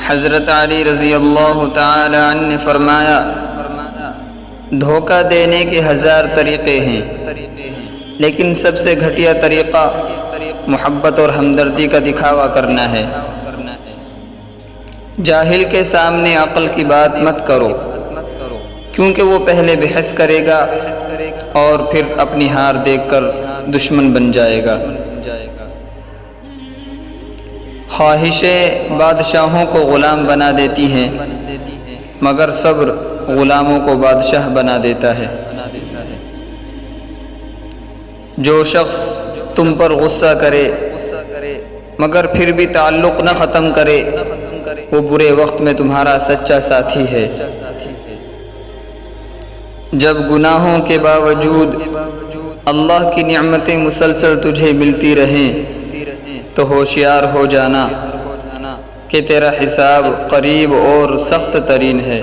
حضرت علی رضی اللہ تعالی عنہ نے فرمایا، دھوکہ دینے کے 1000 طریقے ہیں، لیکن سب سے گھٹیا طریقہ محبت اور ہمدردی کا دکھاوا کرنا ہے۔ جاہل کے سامنے عقل کی بات مت کرو، کیونکہ وہ پہلے بحث کرے گا اور پھر اپنی ہار دیکھ کر دشمن بن جائے گا۔ خواہشیں بادشاہوں کو غلام بنا دیتی ہیں، مگر صبر غلاموں کو بادشاہ بنا دیتا ہے۔ جو شخص تم پر غصہ کرے مگر پھر بھی تعلق نہ ختم کرے، وہ برے وقت میں تمہارا سچا ساتھی ہے۔ جب گناہوں کے باوجود اللہ کی نعمتیں مسلسل تجھے ملتی رہیں تو ہوشیار ہو جانا کہ تیرا حساب قریب اور سخت ترین ہے۔